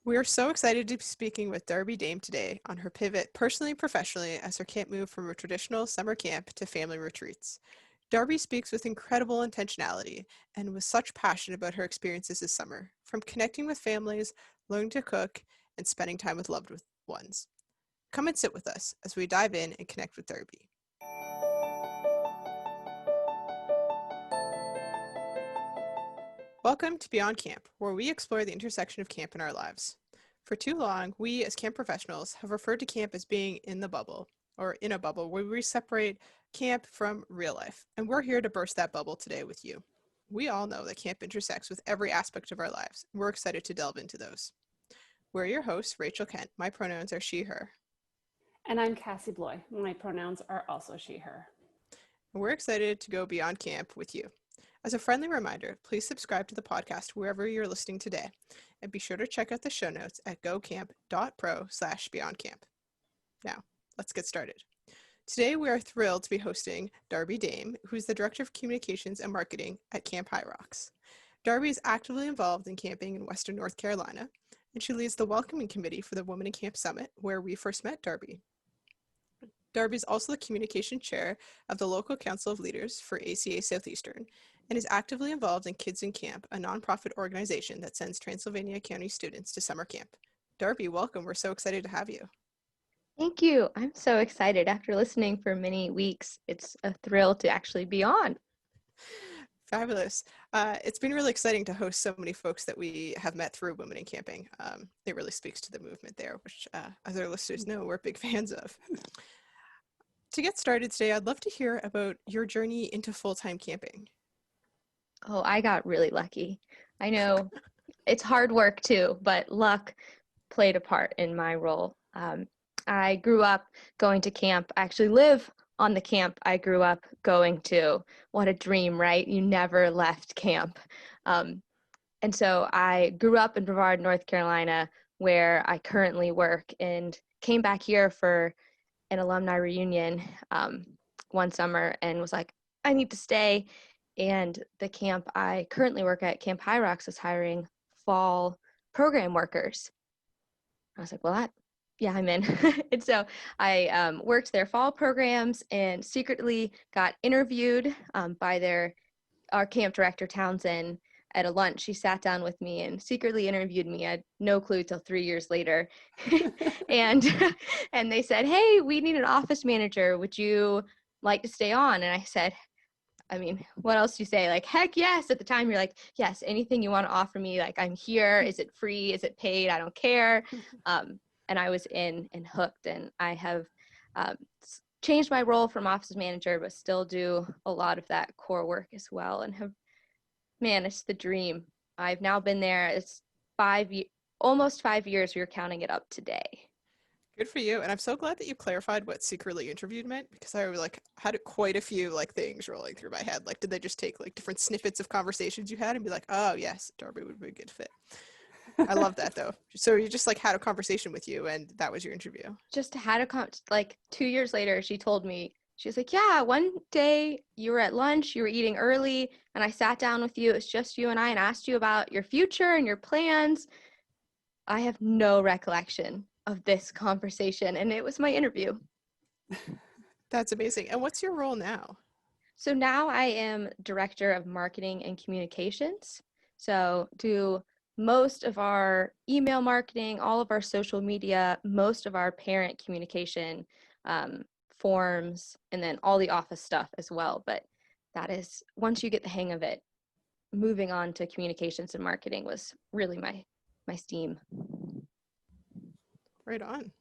We are so excited to be speaking with Darby Dame today on her pivot personally and professionally as her camp moved from a traditional summer camp to family retreats. Darby speaks with incredible intentionality and with such passion about her experiences this summer, from connecting with families, learning to cook, and spending time with loved ones. Come and sit with us as we dive in and connect with Darby. Welcome to Beyond Camp, where we explore the intersection of camp in our lives. For too long, we as camp professionals have referred to camp as being in the bubble, or in a bubble, where we separate camp from real life. And we're here to burst that bubble today with you. We all know that camp intersects with every aspect of our lives. We're excited to delve into those. We're your hosts, Rachel Kent. My pronouns are she, her. And I'm Cassie Bloy. My pronouns are also she, her. And we're excited to go beyond camp with you. As a friendly reminder, please subscribe to the podcast wherever you're listening today, and be sure to check out the show notes at gocamp.pro/beyondcamp. Now, let's get started. Today, we are thrilled to be hosting Darby Dame, who's the Director of Communications and Marketing at Camp High Rocks. Darby is actively involved in camping in Western North Carolina, and she leads the Welcoming Committee for the Women in Camp Summit, where we first met Darby. Darby is also the Communication Chair of the Local Council of Leaders for ACA Southeastern, and is actively involved in Kids in Camp, a nonprofit organization that sends Transylvania County students to summer camp. Darby, welcome. We're so excited to have you. Thank you. I'm so excited. After listening for many weeks, it's a thrill to actually be on. Fabulous. It's been really exciting to host so many folks that we have met through Women in Camping. It really speaks to the movement there, which, as our listeners know, we're big fans of. To get started today, I'd love to hear about your journey into full-time camping. Oh, I got really lucky. I know it's hard work too, but luck played a part in my role. I grew up going to camp. I actually live on the camp I grew up going to. What a dream, right? You never left camp. And so I grew up in Brevard, North Carolina, where I currently work, and came back here for an alumni reunion one summer and was like, I need to stay. And the camp I currently work at, Camp High Rocks, is hiring fall program workers. I was like, well, I'm in. And so I worked their fall programs and secretly got interviewed by our camp director, Townsend, at a lunch. She sat down with me and secretly interviewed me. I had no clue till 3 years later. and they said, hey, we need an office manager. Would you like to stay on? And I said, I mean, what else do you say? Like, heck yes. At the time, you're like, yes, anything you want to offer me. Like, I'm here. Is it free? Is it paid? I don't care. And I was in and hooked. And I have changed my role from office manager, but still do a lot of that core work as well. And it's the dream. I've now been there. It's almost 5 years. We were counting it up today. Good for you. And I'm so glad that you clarified what secretly interviewed meant, because I had quite a few things rolling through my head. Like, did they just take different snippets of conversations you had and be like, oh yes, Darby would be a good fit. I love that though. So you just had a conversation with you and that was your interview. Just had 2 years later, she told me, she was like, yeah, one day you were at lunch, you were eating early, and I sat down with you. It was just you and I, and asked you about your future and your plans. I have no recollection of this conversation, and it was my interview. That's amazing. And what's your role now? So now I am Director of Marketing and Communications. So do most of our email marketing, all of our social media, most of our parent communication, forms, and then all the office stuff as well. But that is, once you get the hang of it, moving on to communications and marketing was really my steam. Right on.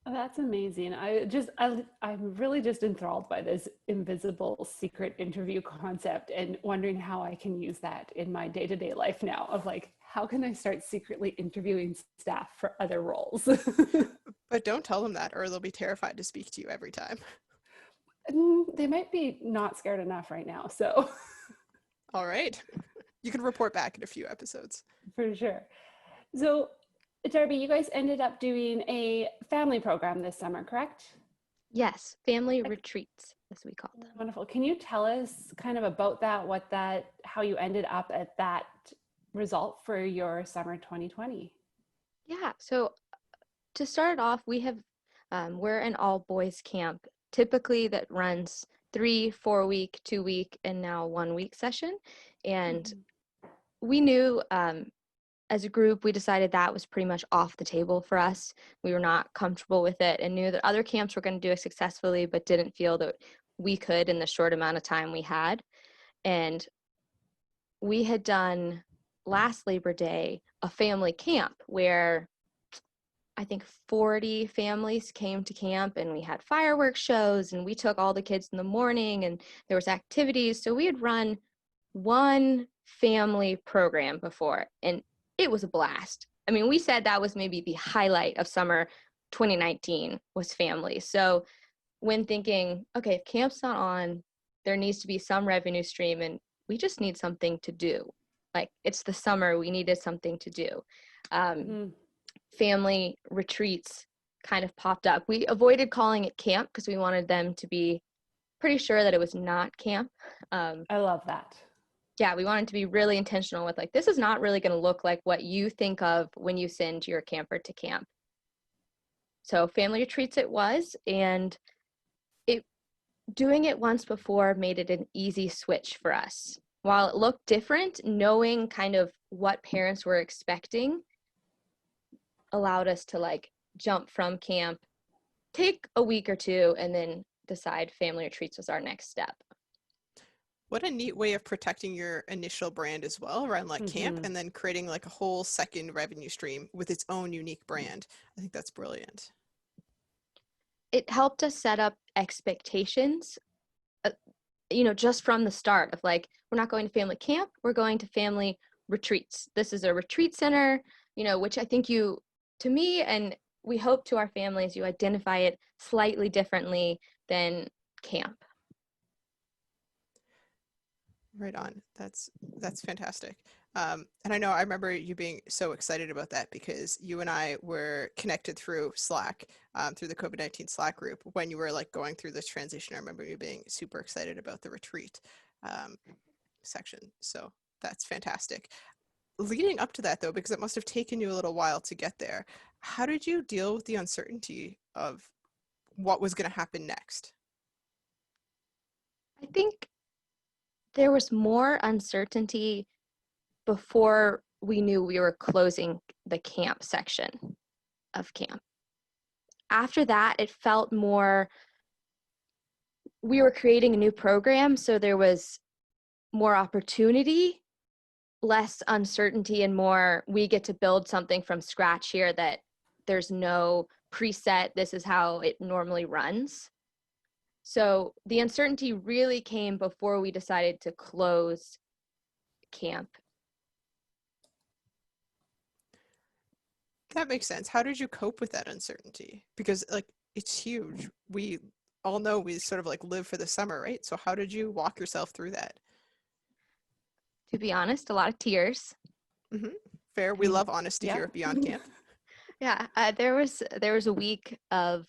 That's amazing. I'm really just enthralled by this invisible secret interview concept and wondering how I can use that in my day-to-day life now of how can I start secretly interviewing staff for other roles? But don't tell them that or they'll be terrified to speak to you every time. They might be not scared enough right now, so. All right. You can report back in a few episodes. For sure. So, Darby, you guys ended up doing a family program this summer, correct? Yes, family retreats, as we call them. Wonderful. Can you tell us kind of about that, how you ended up at that result for your summer 2020? Yeah, so to start off, we're an all boys camp, typically that runs 3, 4 week, 2 week, and now 1 week session. And Mhm. we knew as a group, we decided that was pretty much off the table for us. We were not comfortable with it and knew that other camps were going to do it successfully, but didn't feel that we could in the short amount of time we had. And we had done last Labor Day a family camp where I think 40 families came to camp, and we had fireworks shows, and we took all the kids in the morning, and there was activities. So we had run one family program before, and it was a blast. I mean, we said that was maybe the highlight of summer 2019 was family. So when thinking, okay, if camp's not on, there needs to be some revenue stream, and we just need something to do. Like, it's the summer, we needed something to do. Mm. Family retreats kind of popped up. We avoided calling it camp because we wanted them to be pretty sure that it was not camp. I love that. Yeah, we wanted to be really intentional with, like, this is not really going to look like what you think of when you send your camper to camp. So family retreats it was, and doing it once before made it an easy switch for us. While it looked different, knowing kind of what parents were expecting allowed us to like jump from camp, take a week or two, and then decide family retreats was our next step. What a neat way of protecting your initial brand as well around like camp, Mm-hmm. and then creating like a whole second revenue stream with its own unique brand. I think that's brilliant. It helped us set up expectations, just from the start of like, we're not going to family camp, we're going to family retreats. This is a retreat center, which I think to me, and we hope to our families, you identify it slightly differently than camp. Right on. That's fantastic. And I remember you being so excited about that because you and I were connected through Slack, through the COVID-19 Slack group when you were like going through this transition. I remember you being super excited about the retreat um, section. So that's fantastic. Leading up to that though, because it must have taken you a little while to get there, how did you deal with the uncertainty of what was going to happen next? I think there was more uncertainty before we knew we were closing the camp section of camp. After that, it felt more we were creating a new program, so there was more opportunity, less uncertainty, and more we get to build something from scratch here that there's no preset, this is how it normally runs. So the uncertainty really came before we decided to close camp. That makes sense. How did you cope with that uncertainty? Because like it's huge. We all know we sort of like live for the summer, right? So how did you walk yourself through that? To be honest, a lot of tears. Hmm. Fair. We love honesty Yeah. here at Beyond Camp. Yeah, there was a week of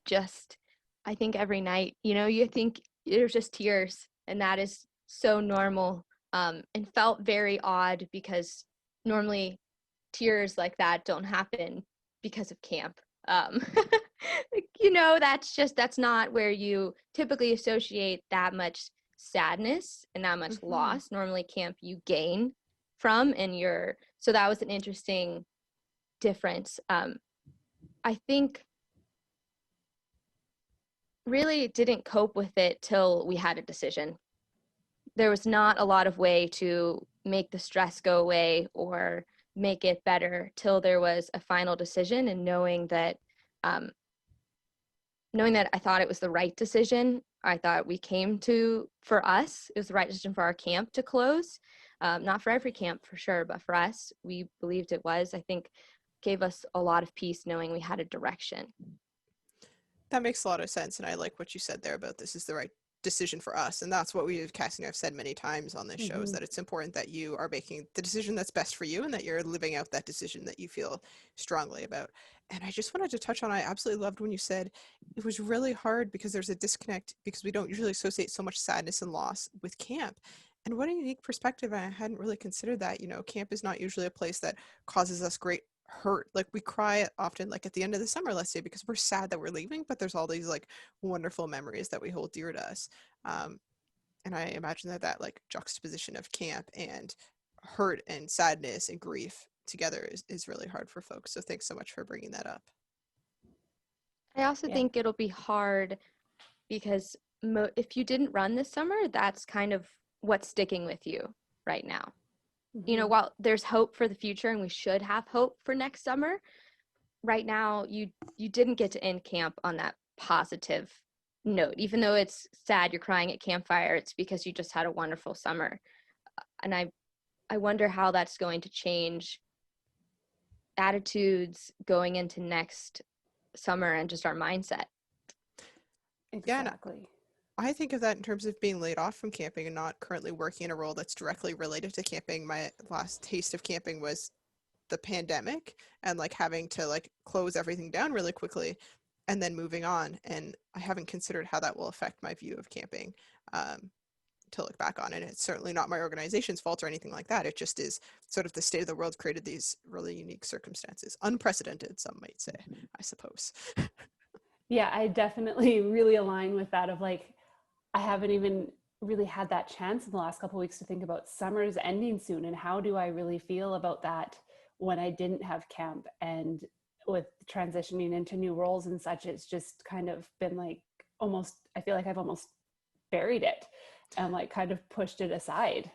just, I think every night, you think there's just tears, and that is so normal, and felt very odd because normally tears like that don't happen because of camp. That's not where you typically associate that much sadness and that much Mm-hmm. loss. Normally camp you gain from, and so that was an interesting difference. I think really didn't cope with it till we had a decision. There was not a lot of way to make the stress go away or make it better till there was a final decision, and um, knowing that I thought it was the right decision. I thought we came to, for us, it was the right decision for our camp to close. Not for every camp for sure, but for us, we believed it was. I think gave us a lot of peace knowing we had a direction. That makes a lot of sense. And I like what you said there about this is the right decision for us. And that's what Cassie and I've said many times on this show is Mm-hmm. that it's important that you are making the decision that's best for you and that you're living out that decision that you feel strongly about. And I just wanted to touch on, I absolutely loved when you said it was really hard because there's a disconnect because we don't usually associate so much sadness and loss with camp. And what a unique perspective. I hadn't really considered that. You know, camp is not usually a place that causes us great hurt. Like we cry often, like at the end of the summer, let's say, because we're sad that we're leaving, but there's all these like wonderful memories that we hold dear to us. Um, and I imagine that like juxtaposition of camp and hurt and sadness and grief together is really hard for folks. So thanks so much for bringing that up. I also Yeah. think it'll be hard because if you didn't run this summer, that's kind of what's sticking with you right now. You know, while there's hope for the future and we should have hope for next summer, right now you didn't get to end camp on that positive note. Even though it's sad you're crying at campfire, it's because you just had a wonderful summer. And I wonder how that's going to change attitudes going into next summer and just our mindset. Exactly. Yeah, I think of that in terms of being laid off from camping and not currently working in a role that's directly related to camping. My last taste of camping was the pandemic and like having to like close everything down really quickly and then moving on. And I haven't considered how that will affect my view of camping to look back on it. It's certainly not my organization's fault or anything like that. It just is sort of the state of the world created these really unique circumstances. Unprecedented, some might say, I suppose. Yeah, I definitely really align with that of like, I haven't even really had that chance in the last couple of weeks to think about summer's ending soon and how do I really feel about that when I didn't have camp, and with transitioning into new roles and such, it's just kind of been like almost, I feel like I've almost buried it and like kind of pushed it aside.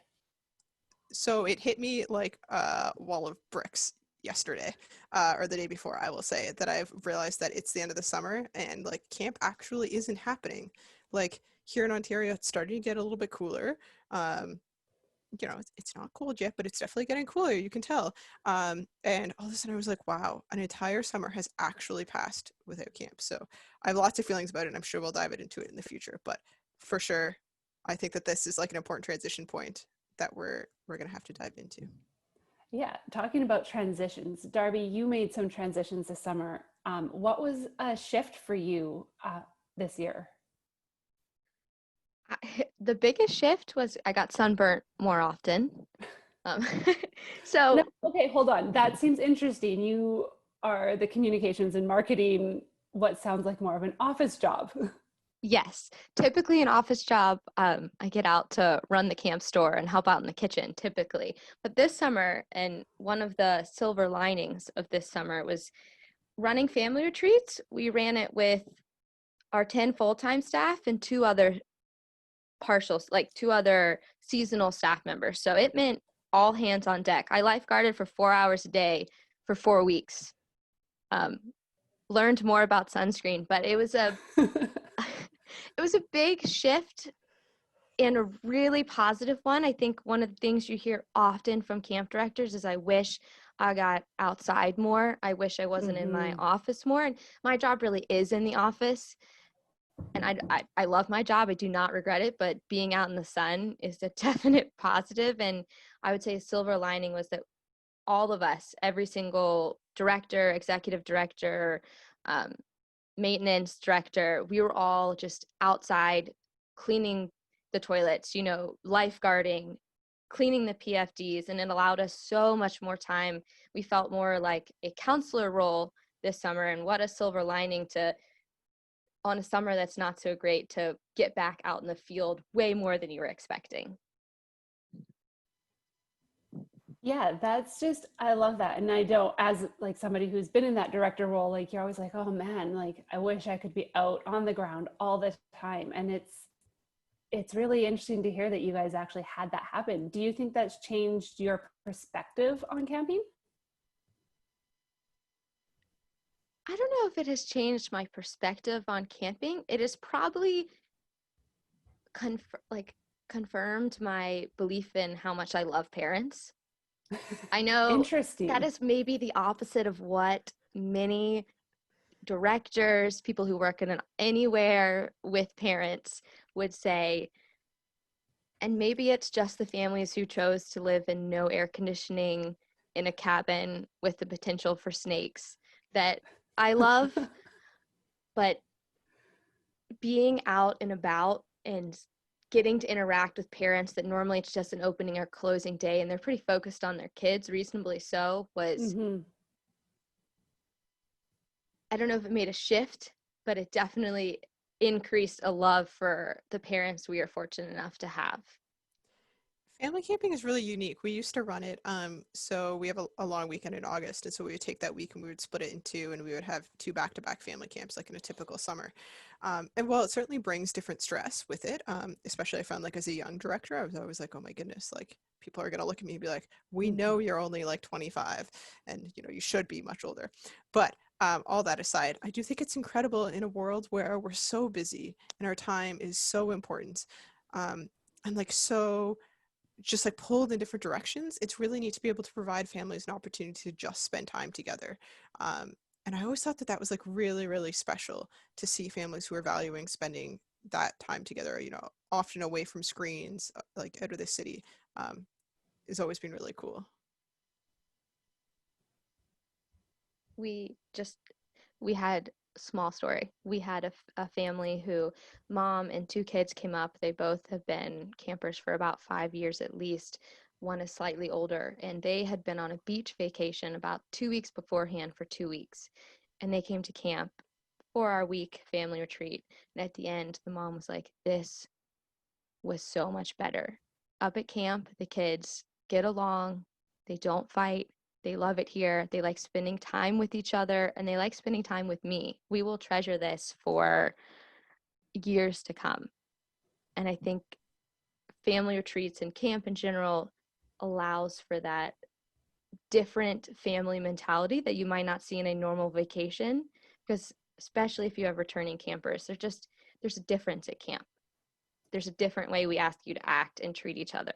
So it hit me like a wall of bricks yesterday or the day before, I will say, that I've realized that it's the end of the summer and like camp actually isn't happening. Like here in Ontario, it's starting to get a little bit cooler. You know, it's not cold yet, but it's definitely getting cooler, you can tell. And all of a sudden I was like, wow, an entire summer has actually passed without camp. So I have lots of feelings about it, and I'm sure we'll dive into it in the future. But for sure, I think that this is like an important transition point that we're going to have to dive into. Yeah, talking about transitions, Darby, you made some transitions this summer. What was a shift for you this year? The biggest shift was I got sunburnt more often. Um, No, so okay, hold on. That seems interesting. You are the communications and marketing, what sounds like more of an office job. yes, typically an office job, I get out to run the camp store and help out in the kitchen typically. But this summer, and one of the silver linings of this summer was running family retreats. We ran it with our 10 full-time staff and two other partials, like two other seasonal staff members. So it meant all hands on deck. I lifeguarded for 4 hours a day for 4 weeks. Learned more about sunscreen, but it was a it was a big shift and a really positive one. I think one of the things you hear often from camp directors is I wish I got outside more. I wish I wasn't in my office more. And my job really is in the office. And I love my job. I do not regret it, but being out in the sun is a definite positive. And I would say a silver lining was that all of us, every single director, executive director, maintenance director, we were all just outside cleaning the toilets, you know, lifeguarding, cleaning the PFDs, and it allowed us so much more time. We felt more like a counselor role this summer, and what a silver lining to, on a summer that's not so great, to get back out in the field way more than you were expecting. Yeah, that's just, I love that. And I don't, as like somebody who's been in that director role, like you're always like, oh man, like I wish I could be out on the ground all the time. And it's really interesting to hear that you guys actually had that happen. Do you think that's changed your perspective on camping? I don't know if it has changed my perspective on camping. It has probably confirmed my belief in how much I love parents. I know Interesting. that is maybe the opposite of what many directors, people who work in anywhere with parents would say. And maybe it's just the families who chose to live in no air conditioning in a cabin with the potential for snakes that I love. But being out and about and getting to interact with parents that normally it's just an opening or closing day and they're pretty focused on their kids, reasonably so, was, I don't know if it made a shift, but it definitely increased a love for the parents we are fortunate enough to have. Family camping is really unique. We used to run it. So we have a long weekend in August. And so we would take that week and we would split it in two and we would have two back-to-back family camps like in a typical summer. And while it certainly brings different stress with it, especially I found like as a young director, I was always like, oh my goodness, like people are going to look at me and be like, we know you're only like 25 and you know, you should be much older. But all that aside, I do think it's incredible in a world where we're so busy and our time is so important. And like so just like pulled in different directions, it's really neat to be able to provide families an opportunity to just spend time together. And I always thought that that was like really, really special to see families who are valuing spending that time together, you know, often away from screens, like out of the city, has always been really cool. We had small story. We had a family who mom and two kids came up. They both have been campers for about 5 years at least. One is slightly older, and they had been on a beach vacation about 2 weeks beforehand for 2 weeks. And they came to camp for our week family retreat. And at the end, the mom was like, this was so much better. Up at camp, the kids get along, they don't fight, they love it here, they like spending time with each other, and they like spending time with me. We will treasure this for years to come. And I think family retreats and camp in general allows for that different family mentality that you might not see in a normal vacation, because especially if you have returning campers, there's a difference at camp. There's a different way we ask you to act and treat each other.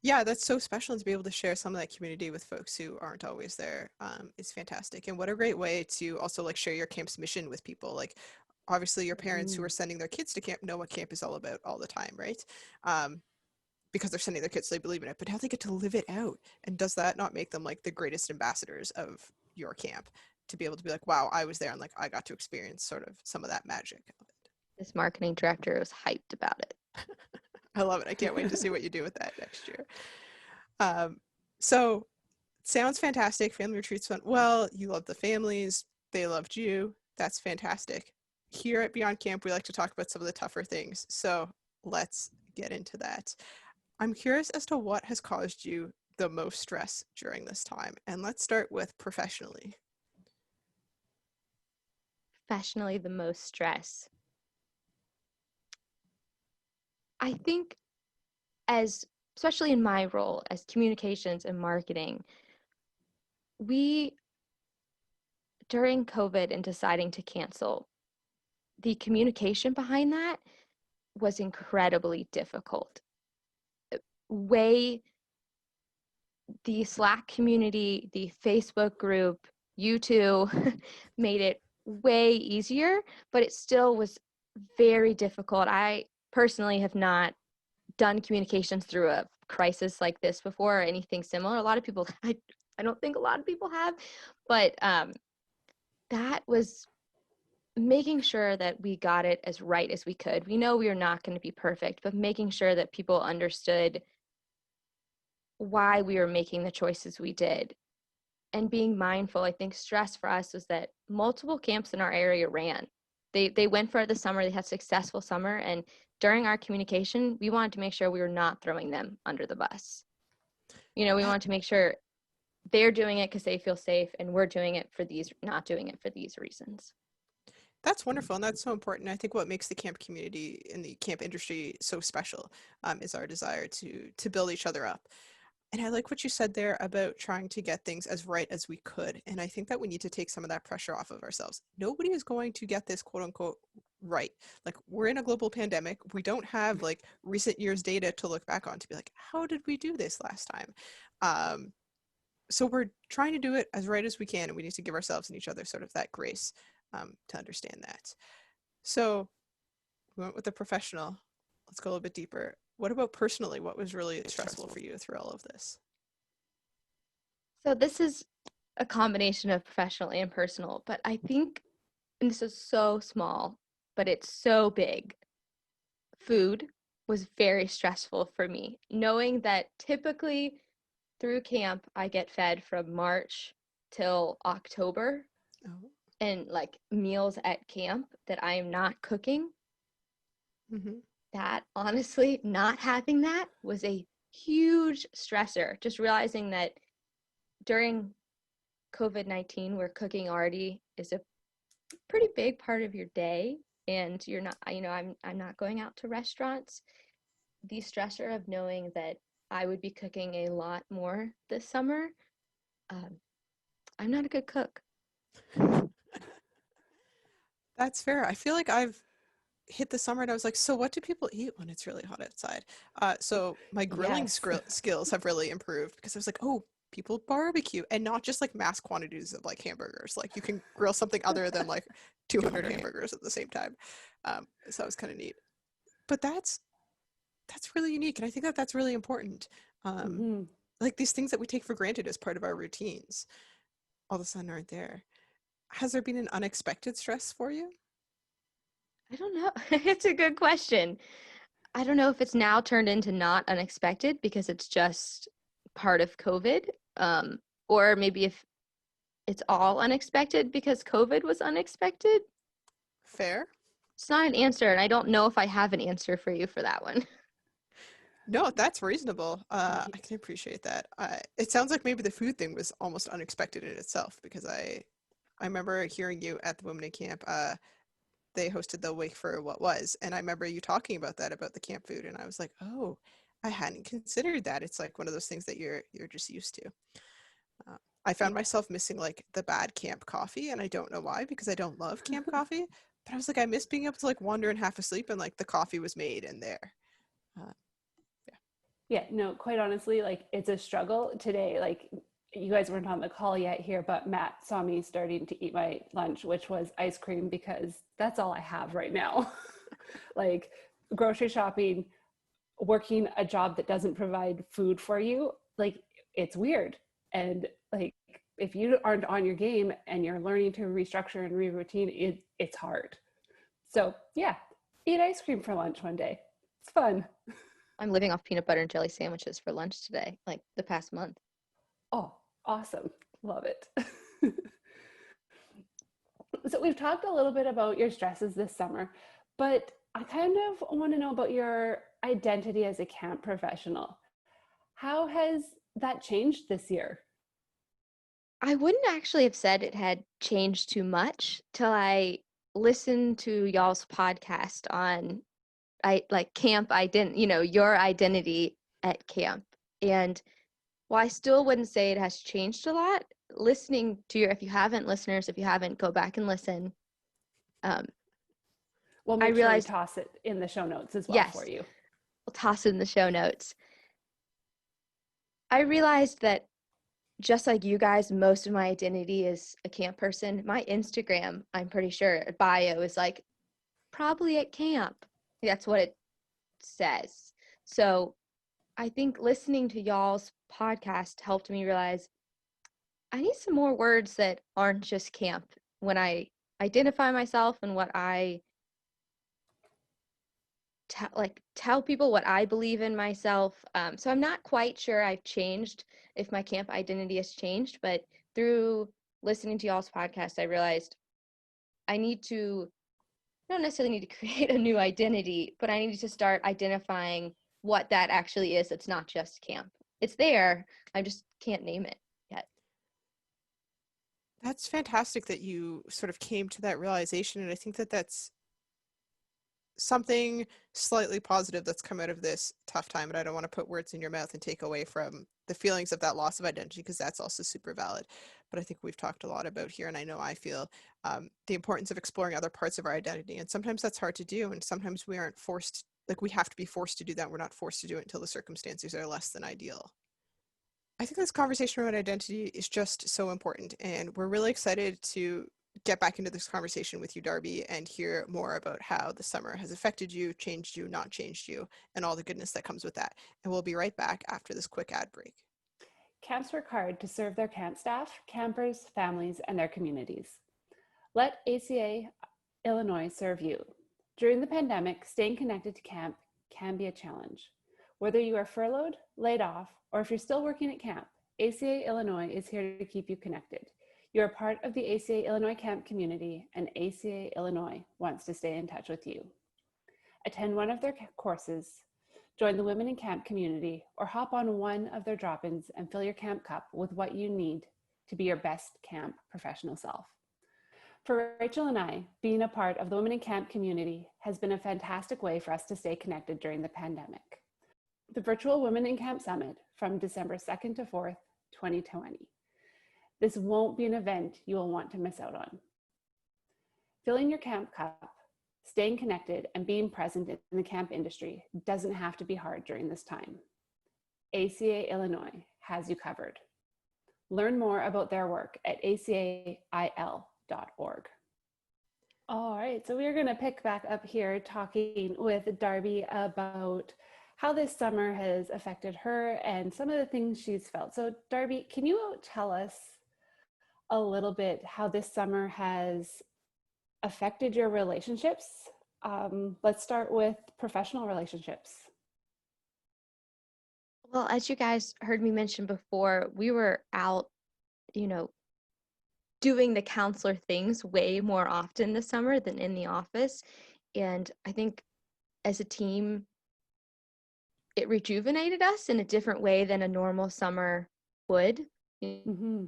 Yeah, that's so special, and to be able to share some of that community with folks who aren't always there is fantastic. And what a great way to also like share your camp's mission with people. Like obviously your parents who are sending their kids to camp know what camp is all about all the time, right? Because they're sending their kids, so they believe in it, but now they get to live it out. And does that not make them like the greatest ambassadors of your camp, to be able to be like, wow, I was there and like I got to experience sort of some of that magic of it. This marketing director was hyped about it. I love it. I can't wait to see what you do with that next year. So sounds fantastic. Family retreats went well. You loved the families. They loved you. That's fantastic. Here at Beyond Camp, we like to talk about some of the tougher things. So let's get into that. I'm curious as to what has caused you the most stress during this time. And let's start with professionally. Professionally, the most stress. I think especially in my role as communications and marketing, during COVID and deciding to cancel, the communication behind that was incredibly difficult. The Slack community, the Facebook group, YouTube made it way easier, but it still was very difficult. I personally have not done communications through a crisis like this before or anything similar. A lot of people, I don't think a lot of people have, but that was making sure that we got it as right as we could. We know we are not going to be perfect, but making sure that people understood why we were making the choices we did. And being mindful, I think stress for us was that multiple camps in our area ran. They went for the summer, they had a successful summer, and during our communication, we wanted to make sure we were not throwing them under the bus. You know, we wanted to make sure they're doing it because they feel safe, and we're doing it not doing it for these reasons. That's wonderful, and that's so important. I think what makes the camp community and the camp industry so special is our desire to build each other up. And I like what you said there about trying to get things as right as we could. And I think that we need to take some of that pressure off of ourselves. Nobody is going to get this quote unquote right. Like we're in a global pandemic. We don't have like recent years data to look back on to be like, how did we do this last time? So we're trying to do it as right as we can. And we need to give ourselves and each other sort of that grace to understand that. So we went with the professional. Let's go a little bit deeper. What about personally? What was really stressful for you through all of this? So this is a combination of professional and personal, but I think, and this is so small, but it's so big. food was very stressful for me, knowing that typically through camp I get fed from March till October, Oh. and like meals at camp that I am not cooking. Mm-hmm. That honestly, not having that was a huge stressor. Just realizing that during COVID-19, where cooking already is a pretty big part of your day, and you're not, I'm not going out to restaurants. The stressor of knowing that I would be cooking a lot more this summer. I'm not a good cook. That's fair. I feel like I've hit the summer and I was like, so what do people eat when it's really hot outside? So my grilling Yes. skills have really improved because I was like, oh, people barbecue, and not just like mass quantities of like hamburgers. Like you can grill something other than like 200 hamburgers at the same time. So that was kind of neat. But that's really unique, and I think that that's really important. Mm-hmm. Like these things that we take for granted as part of our routines, all of a sudden aren't there. Has there been an unexpected stress for you? I don't know. It's a good question. I don't know if it's now turned into not unexpected because it's just part of COVID, or maybe if it's all unexpected because COVID was unexpected. Fair. It's not an answer, and I don't know if I have an answer for you for that one. No, that's reasonable. I can appreciate that. It sounds like maybe the food thing was almost unexpected in itself because I remember hearing you at the Women in Camp. They hosted the Wake for What Was, and I remember you talking about that, about the camp food, and I was like, oh, I hadn't considered that. It's like one of those things that you're just used to. I found myself missing like the bad camp coffee, and I don't know why because I don't love camp coffee. But I was like, I miss being able to like wander and half asleep, and like the coffee was made in there. Uh, Yeah, no, quite honestly, like it's a struggle today. Like you guys weren't on the call yet here, but Matt saw me starting to eat my lunch, which was ice cream because that's all I have right now. Like grocery shopping, working a job that doesn't provide food for you, like it's weird. And like if you aren't on your game and you're learning to restructure and re-routine, it's hard. So yeah, eat ice cream for lunch one day. It's fun. I'm living off peanut butter and jelly sandwiches for lunch today, like the past month. Oh, awesome. Love it. So we've talked a little bit about your stresses this summer, but I kind of want to know about your identity as a camp professional. How has that changed this year? I wouldn't actually have said it had changed too much till I listened to y'all's podcast on camp identity, your identity at camp. And while I still wouldn't say it has changed a lot, listening to if you haven't, listeners, if you haven't, go back and listen. We'll I make sure we realized, toss it in the show notes as well for yes, you. we'll toss it in the show notes. I realized that just like you guys, most of my identity is a camp person. My Instagram, I'm pretty sure, bio is like probably at camp. That's what it says. So I think listening to y'all's podcast helped me realize I need some more words that aren't just camp when I identify myself and what I tell people what I believe in myself. So I'm not quite sure I've changed, if my camp identity has changed, but through listening to y'all's podcast, I realized I don't necessarily need to create a new identity, but I need to start identifying what that actually is. It's not just camp. It's there. I just can't name it yet. That's fantastic that you sort of came to that realization, and I think that that's something slightly positive that's come out of this tough time. And I don't want to put words in your mouth and take away from the feelings of that loss of identity, because that's also super valid. But I think we've talked a lot about here, and I know I feel the importance of exploring other parts of our identity. And sometimes that's hard to do, and sometimes we aren't forced, like we have to be forced to do that. We're not forced to do it until the circumstances are less than ideal. I think this conversation around identity is just so important, and we're really excited to get back into this conversation with you, Darby, and hear more about how the summer has affected you, changed you, not changed you, and all the goodness that comes with that. And we'll be right back after this quick ad break. Camps work hard to serve their camp staff, campers, families, and their communities. Let ACA Illinois serve you. During the pandemic, staying connected to camp can be a challenge. Whether you are furloughed, laid off, or if you're still working at camp, ACA Illinois is here to keep you connected. You are part of the ACA Illinois camp community, and ACA Illinois wants to stay in touch with you. Attend one of their courses, join the Women in Camp community, or hop on one of their drop-ins and fill your camp cup with what you need to be your best camp professional self. For Rachel and I, being a part of the Women in Camp community has been a fantastic way for us to stay connected during the pandemic. The virtual Women in Camp Summit from December 2nd to 4th, 2020. This won't be an event you will want to miss out on. Filling your camp cup, staying connected, and being present in the camp industry doesn't have to be hard during this time. ACA Illinois has you covered. Learn more about their work at acail.org. All right, so we're going to pick back up here talking with Darby about how this summer has affected her and some of the things she's felt. So Darby, can you tell us a little bit how this summer has affected your relationships? Let's start with professional relationships. Well, as you guys heard me mention before, we were out, doing the counselor things way more often this summer than in the office. And I think as a team, it rejuvenated us in a different way than a normal summer would. Mm-hmm.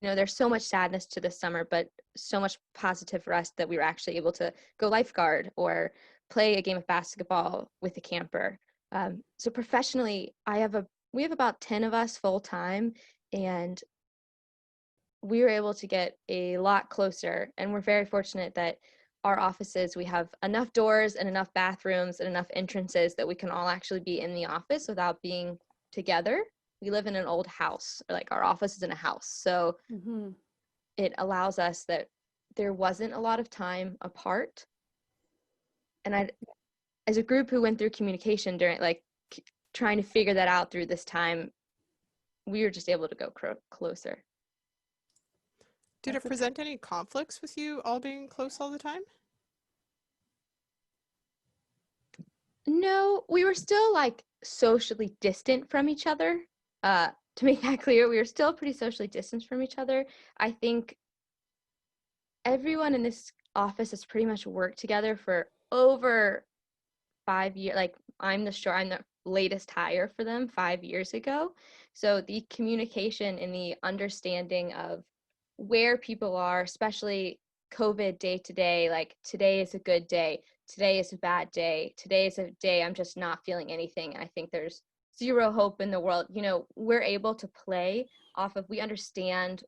There's so much sadness to this summer, but so much positive for us that we were actually able to go lifeguard or play a game of basketball with a camper. So professionally, we have about 10 of us full time, and we were able to get a lot closer. And we're very fortunate that our offices, we have enough doors and enough bathrooms and enough entrances that we can all actually be in the office without being together. We live in an old house, like our office is in a house. So it allows us that there wasn't a lot of time apart. And as a group who went through communication during trying to figure that out through this time, we were just able to go closer. Did it present any conflicts with you all being close all the time? No, we were still socially distant from each other. To make that clear, we were still pretty socially distanced from each other. I think everyone in this office has pretty much worked together for over 5 years. I'm the latest hire for them 5 years ago. So the communication and the understanding of where people are, especially COVID day to day, today is a good day, today is a bad day, today is a day I'm just not feeling anything. And I think there's zero hope in the world. We're able to play off of, we understand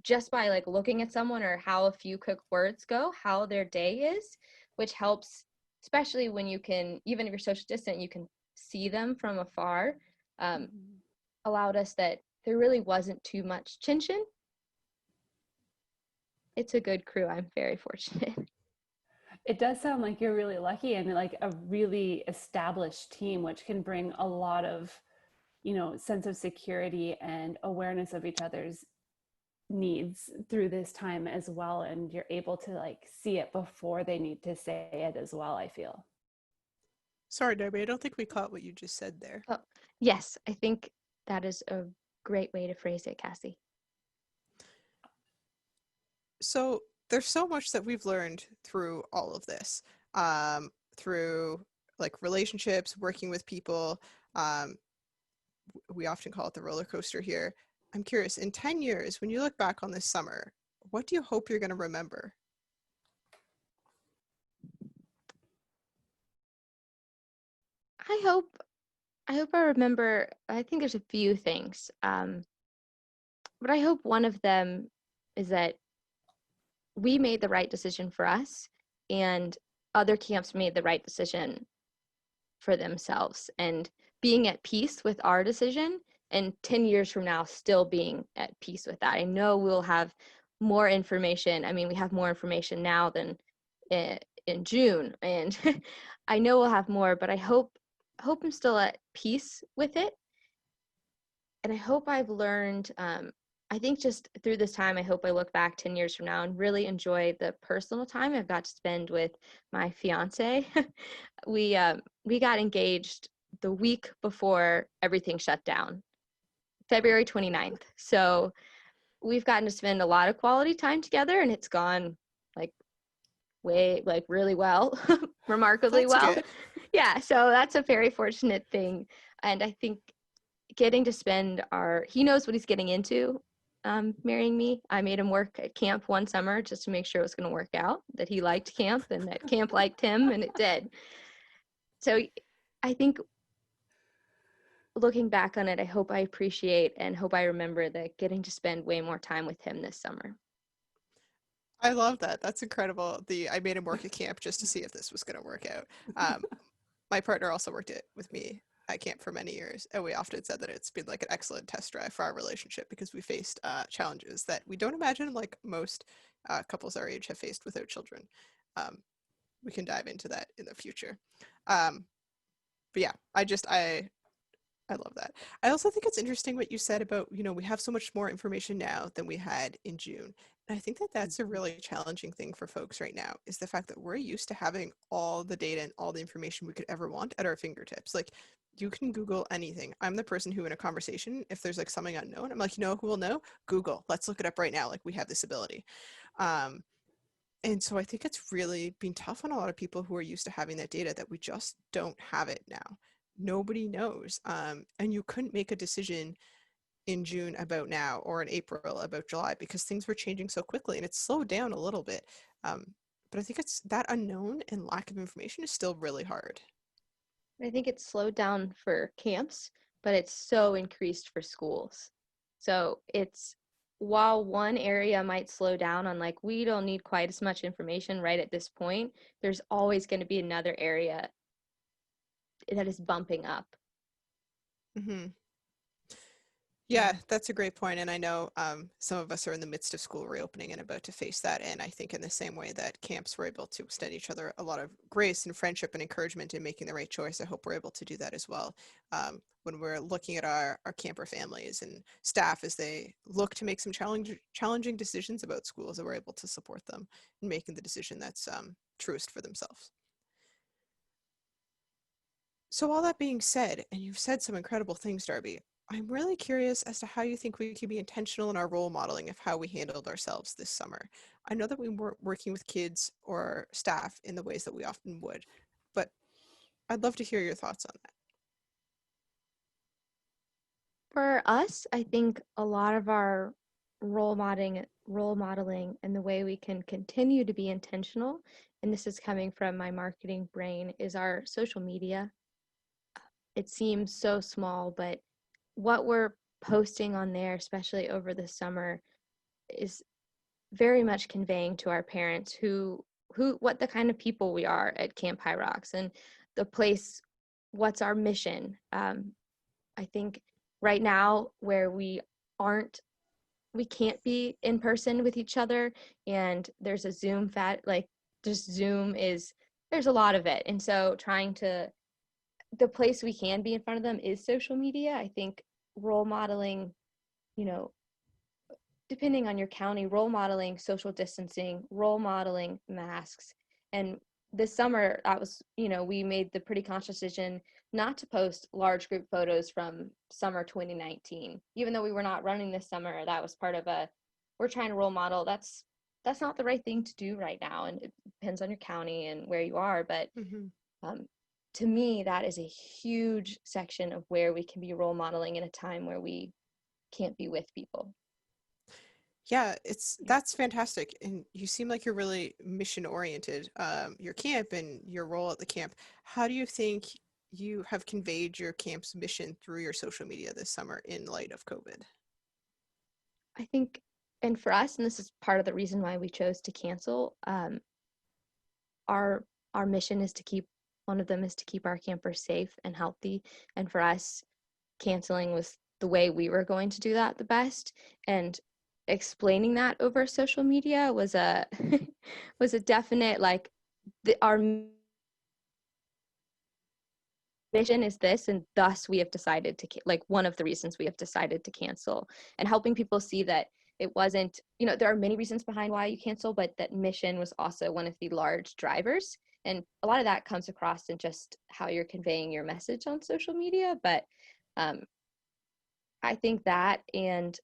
just by looking at someone or how a few quick words go, how their day is, which helps, especially when you can, even if you're social distant, you can see them from afar. Allowed us that there really wasn't too much tension. It's a good crew. I'm very fortunate. It does sound like you're really lucky and a really established team, which can bring a lot of, sense of security and awareness of each other's needs through this time as well. And you're able to see it before they need to say it as well, I feel. Sorry, Darby, I don't think we caught what you just said there. Oh, yes, I think that is a great way to phrase it, Cassie. So there's so much that we've learned through all of this, through relationships, working with people. We often call it the roller coaster here. I'm curious, in 10 years, when you look back on this summer, what do you hope you're going to remember? I hope I remember, I think there's a few things, but I hope one of them is that we made the right decision for us and other camps made the right decision for themselves, and being at peace with our decision, and 10 years from now still being at peace with that. I know we'll have more information. I mean, we have more information now than in June, and I know we'll have more, but I hope I'm still at peace with it. And I hope I've learned I think just through this time, I hope I look back 10 years from now and really enjoy the personal time I've got to spend with my fiance. We got engaged the week before everything shut down, February 29th. So we've gotten to spend a lot of quality time together, and it's gone like really well, remarkably That's well. good. Yeah, so that's a very fortunate thing. And I think getting to spend he knows what he's getting into, marrying me. I made him work at camp one summer just to make sure it was going to work out, that he liked camp and that camp liked him, and it did. So I think looking back on it, I hope I appreciate and hope I remember that getting to spend way more time with him this summer. I love that. That's incredible. I made him work at camp just to see if this was going to work out. My partner also worked with me at camp for many years, and we often said that it's been like an excellent test drive for our relationship because we faced challenges that we don't imagine like most couples our age have faced without children. We can dive into that in the future. But yeah, I love that. I also think it's interesting what you said about, we have so much more information now than we had in June. And I think that that's a really challenging thing for folks right now, is the fact that we're used to having all the data and all the information we could ever want at our fingertips. Like, you can Google anything. I'm the person who, in a conversation, if there's like something unknown, I'm like, who will know? Google. Let's look it up right now. Like, we have this ability. And so I think it's really been tough on a lot of people who are used to having that data, that we just don't have it now. Nobody knows. And you couldn't make a decision in June about now, or in April about July, because things were changing so quickly, and it's slowed down a little bit. But I think it's that unknown and lack of information is still really hard. I think it's slowed down for camps, but it's so increased for schools. So while one area might slow down on like, we don't need quite as much information right at this point, there's always going to be another area that is bumping up. Mm-hmm. Yeah, that's a great point. And I know some of us are in the midst of school reopening and about to face that. And I think in the same way that camps were able to extend each other a lot of grace and friendship and encouragement in making the right choice, I hope we're able to do that as well when we're looking at our camper families and staff as they look to make some challenging decisions about schools, that we're able to support them in making the decision that's truest for themselves. So all that being said, and you've said some incredible things, Darby, I'm really curious as to how you think we can be intentional in our role modeling of how we handled ourselves this summer. I know that we weren't working with kids or staff in the ways that we often would, but I'd love to hear your thoughts on that. For us, I think a lot of our role modeling and the way we can continue to be intentional, and this is coming from my marketing brain, is our social media. It seems so small, but what we're posting on there, especially over the summer, is very much conveying to our parents what the kind of people we are at Camp High Rocks, and the place, what's our mission. I think right now, where we can't be in person with each other, and there's a Zoom there's a lot of it. And so the place we can be in front of them is social media. I think role modeling, depending on your county, role modeling social distancing, role modeling masks. And this summer, we made the pretty conscious decision not to post large group photos from summer 2019. Even though we were not running this summer, that was part of we're trying to role model. That's not the right thing to do right now. And it depends on your county and where you are. But to me, that is a huge section of where we can be role modeling in a time where we can't be with people. Yeah, that's fantastic. And you seem like you're really mission oriented, your camp and your role at the camp. How do you think you have conveyed your camp's mission through your social media this summer in light of COVID? I think, and for us, and this is part of the reason why we chose to cancel, our mission is one of them is to keep our campers safe and healthy. And for us, canceling was the way we were going to do that the best. And explaining that over social media was a definite, our vision is this, and thus we have decided to, like, one of the reasons we have decided to cancel, and helping people see that it wasn't, there are many reasons behind why you cancel, but that mission was also one of the large drivers. And a lot of that comes across in just how you're conveying your message on social media. But I think that, and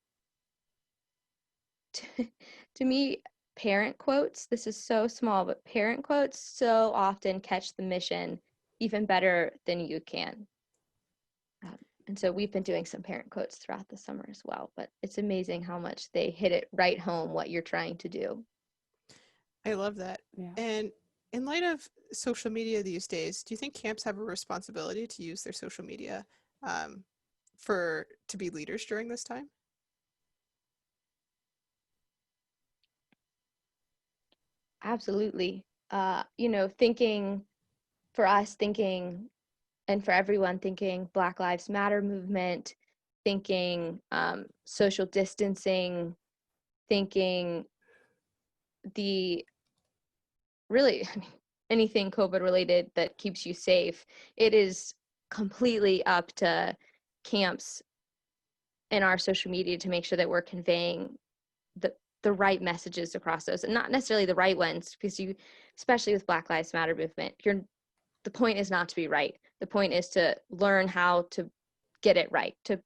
to me, parent quotes, this is so small, but parent quotes so often catch the mission even better than you can. And so we've been doing some parent quotes throughout the summer as well, but it's amazing how much they hit it right home what you're trying to do. I love that. Yeah. And in light of social media these days, do you think camps have a responsibility to use their social media to be leaders during this time? Absolutely. Thinking for us, and for everyone, thinking Black Lives Matter movement, thinking social distancing, thinking anything COVID related that keeps you safe. It is completely up to camps and our social media to make sure that we're conveying the right messages across those, and not necessarily the right ones, because especially with Black Lives Matter movement, the point is not to be right. The point is to learn how to get it right, to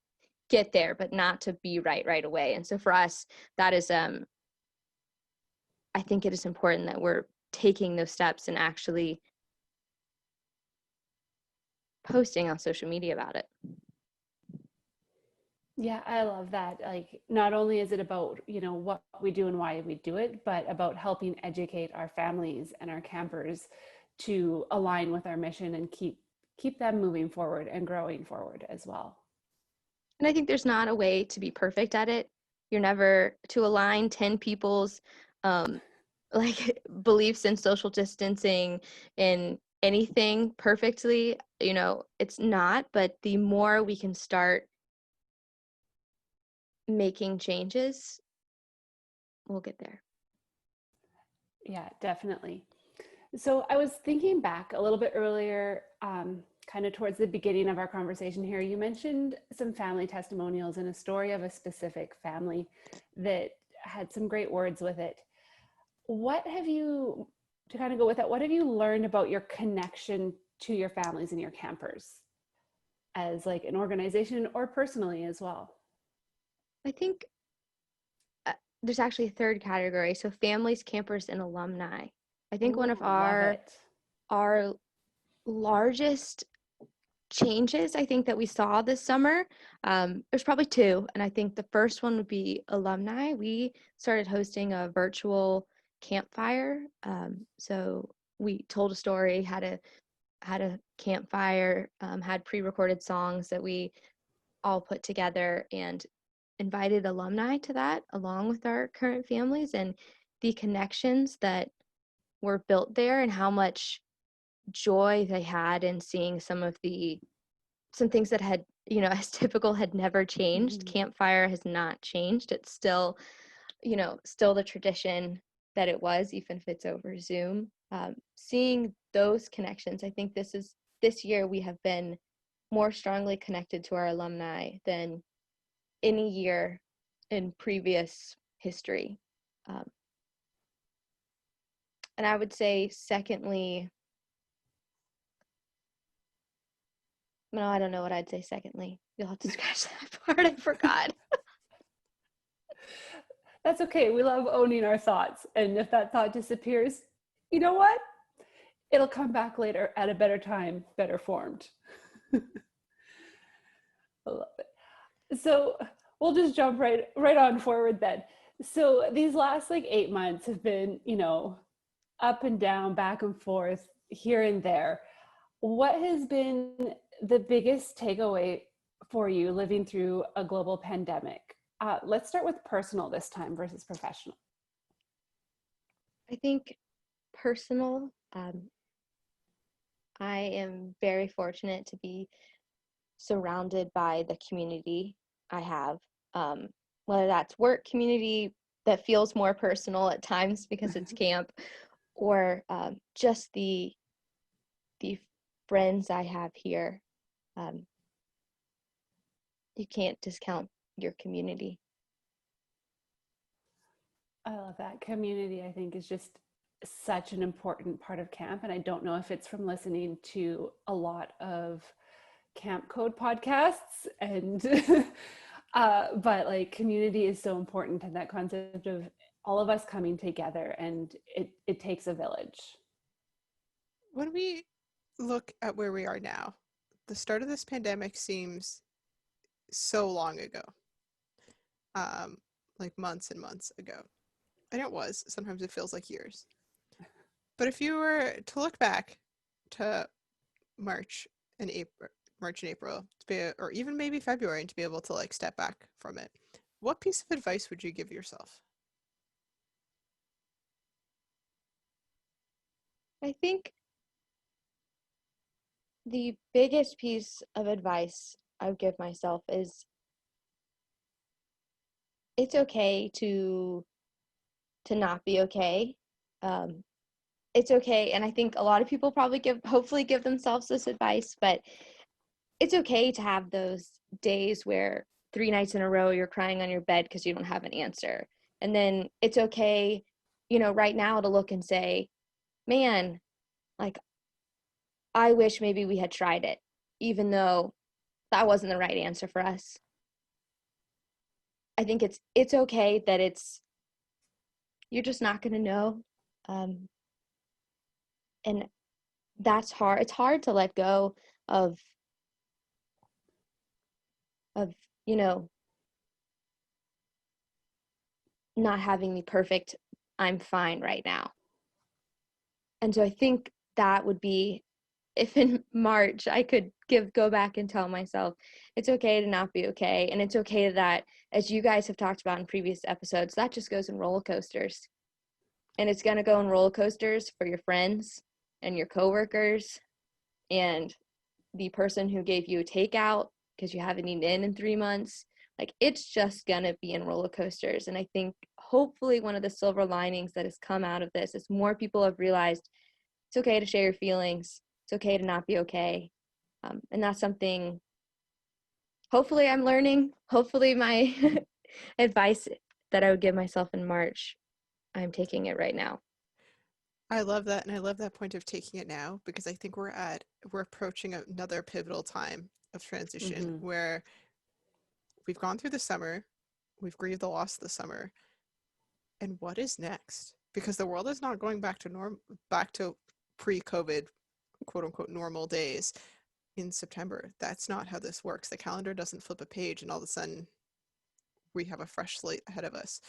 get there, but not to be right away. And so for us, that is, I think it is important that we're taking those steps and actually posting on social media about it. Yeah, I love that. Like, not only is it about, what we do and why we do it, but about helping educate our families and our campers to align with our mission and keep them moving forward and growing forward as well. And I think there's not a way to be perfect at it. You're never to align 10 people's beliefs in social distancing in anything perfectly. It's not, but the more we can start making changes, we'll get there. Yeah, definitely. So I was thinking back a little bit earlier, kind of towards the beginning of our conversation here. You mentioned some family testimonials and a story of a specific family that had some great words with it. To kind of go with that, what have you learned about your connection to your families and your campers as like an organization or personally as well? I think there's actually a third category. So families, campers, and alumni. I think one of our largest changes, I think, that we saw this summer, there's probably two. And I think the first one would be alumni. We started hosting a virtual campfire. So we told a story, had a campfire, had pre-recorded songs that we all put together, and invited alumni to that along with our current families, and the connections that were built there and how much joy they had in seeing some things that had, as typical, had never changed. Mm-hmm. Campfire has not changed. It's still, still the tradition that it was, even if it's over Zoom. Seeing those connections, I think this year we have been more strongly connected to our alumni than any year in previous history. And I would say secondly, no, I don't know what I'd say secondly. You'll have to scratch that part. I forgot. That's okay. We love owning our thoughts. And if that thought disappears, you know what? It'll come back later at a better time, better formed. I love it. So we'll just jump right on forward then. So these last 8 months have been, up and down, back and forth, here and there. What has been the biggest takeaway for you living through a global pandemic? Let's start with personal this time versus professional. I think personal, I am very fortunate to be surrounded by the community I have, whether that's work community that feels more personal at times because it's camp, or just the friends I have here. you can't discount your community. I love that. Community, I think, is just such an important part of camp. And I don't know if it's from listening to a lot of camp code podcasts and but like community is so important, and that concept of all of us coming together, and it takes a village. When we look at where we are now, the start of this pandemic seems so long ago, like months and months ago. And it was. Sometimes it feels like years. But if you were to look back to March and April, or even maybe February, and to be able to like step back from it, what piece of advice would you give yourself? I think the biggest piece of advice I would give myself is it's okay to not be okay. It's okay, and I think a lot of people probably hopefully give themselves this advice, but it's okay to have those days where 3 nights in a row you're crying on your bed because you don't have an answer. And then it's okay, right now to look and say, man, like, I wish maybe we had tried it, even though that wasn't the right answer for us. I think it's okay that you're just not going to know. And that's hard. It's hard to let go of not having the perfect I'm fine right now. And so I think that would be, if in March I could go back and tell myself it's okay to not be okay. And it's okay that, as you guys have talked about in previous episodes, that just goes in roller coasters. And it's going to go in roller coasters for your friends and your coworkers and the person who gave you a takeout because you haven't eaten in 3 months. Like, it's just going to be in roller coasters. And I think hopefully one of the silver linings that has come out of this is more people have realized it's okay to share your feelings. It's okay to not be okay. And that's something hopefully I'm learning. Hopefully my advice that I would give myself in March, I'm taking it right now. I love that, and I love that point of taking it now, because I think we're approaching another pivotal time of transition where we've gone through the summer, we've grieved the loss of the summer, and what is next? Because the world is not going back to pre-COVID, quote unquote, normal days in September. That's not how this works. The calendar doesn't flip a page and all of a sudden we have a fresh slate ahead of us.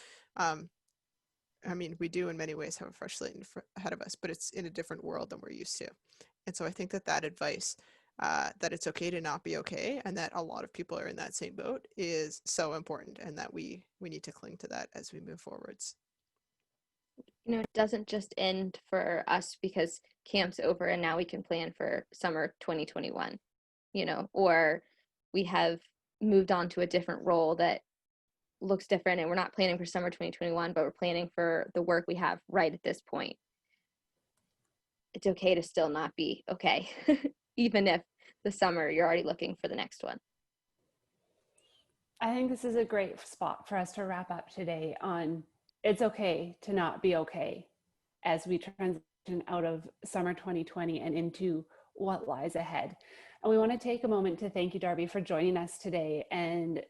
I mean, we do in many ways have a fresh slate ahead of us, but it's in a different world than we're used to. And so I think that advice, that it's okay to not be okay, and that a lot of people are in that same boat, is so important, and that we need to cling to that as we move forwards. It doesn't just end for us because camp's over and now we can plan for summer 2021, or we have moved on to a different role that looks different and we're not planning for summer 2021, but we're planning for the work we have right at this point. It's okay to still not be okay, even if the summer you're already looking for the next one. I think this is a great spot for us to wrap up today on it's okay to not be okay as we transition out of summer 2020 and into what lies ahead. And we want to take a moment to thank you, Darby, for joining us today and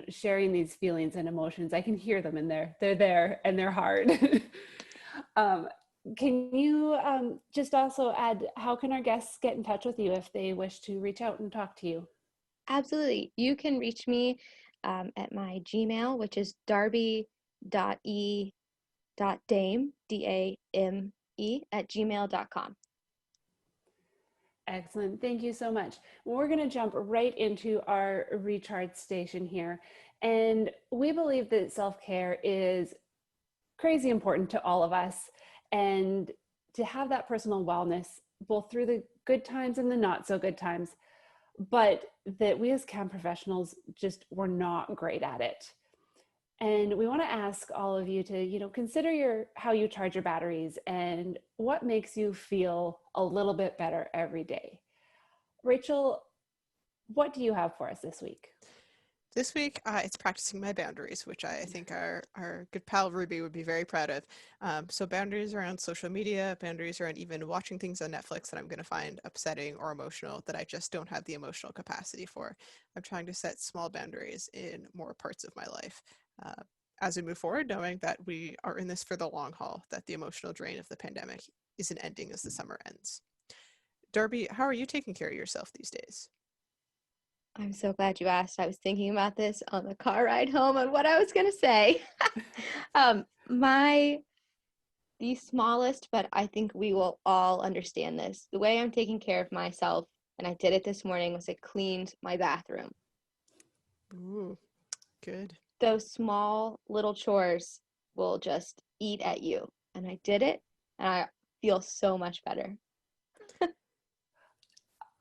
sharing these feelings and emotions. I can hear them, and they're there and they're hard. Can you just also add, how can our guests get in touch with you if they wish to reach out and talk to you? Absolutely. You can reach me at my Gmail, which is darby.e.dame, Dame, @gmail.com. Excellent. Thank you so much. We're going to jump right into our recharge station here. And we believe that self-care is crazy important to all of us. And to have that personal wellness, both through the good times and the not so good times, but that we as camp professionals just were not great at it. And we want to ask all of you to, consider how you charge your batteries and what makes you feel a little bit better every day. Rachel, What do you have for us this week? This week, it's practicing my boundaries, which I think our good pal Ruby would be very proud of. So boundaries around social media, boundaries around even watching things on Netflix that I'm going to find upsetting or emotional that I just don't have the emotional capacity for. I'm trying to set small boundaries in more parts of my life as we move forward, knowing that we are in this for the long haul, that the emotional drain of the pandemic isn't ending as the summer ends. Darby, how are you taking care of yourself these days? I'm so glad you asked. I was thinking about this on the car ride home and what I was going to say. The smallest, but I think we will all understand this. The way I'm taking care of myself, and I did it this morning, was I cleaned my bathroom. Ooh, good. Those small little chores will just eat at you. And I did it, and I feel so much better.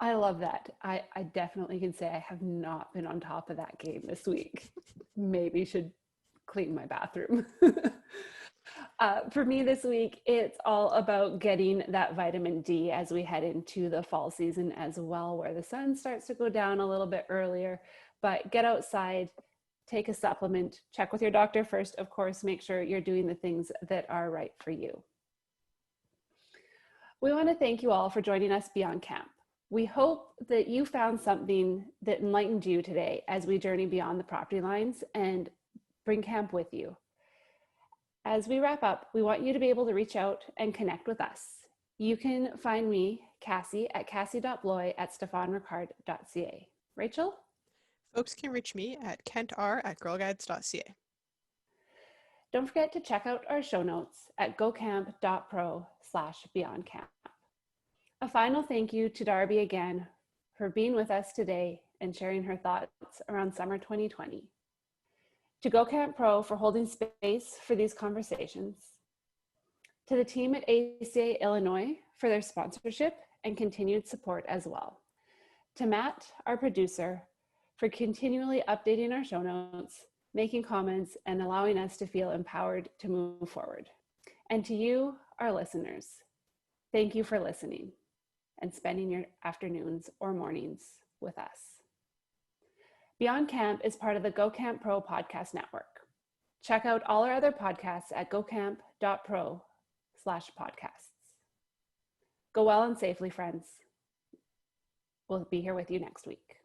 I love that. I definitely can say I have not been on top of that game this week. Maybe should clean my bathroom. For me this week, it's all about getting that vitamin D as we head into the fall season as well, where the sun starts to go down a little bit earlier. But get outside, take a supplement, check with your doctor first, of course, make sure you're doing the things that are right for you. We want to thank you all for joining us beyond camp. We hope that you found something that enlightened you today as we journey beyond the property lines and bring camp with you. As we wrap up, we want you to be able to reach out and connect with us. You can find me, Cassie, at cassie.bloy@stephanricard.ca. Rachel? Folks can reach me at kentr@girlguides.ca. Don't forget to check out our show notes at gocamp.pro/beyondcamp. A final thank you to Darby again for being with us today and sharing her thoughts around summer 2020. To GoCamp Pro for holding space for these conversations. To the team at ACA Illinois for their sponsorship and continued support as well. To Matt, our producer, for continually updating our show notes, making comments, and allowing us to feel empowered to move forward. And to you, our listeners, thank you for listening and spending your afternoons or mornings with us. Beyond Camp is part of the GoCamp Pro podcast network. Check out all our other podcasts at gocamp.pro/podcasts. Go well and safely, friends. We'll be here with you next week.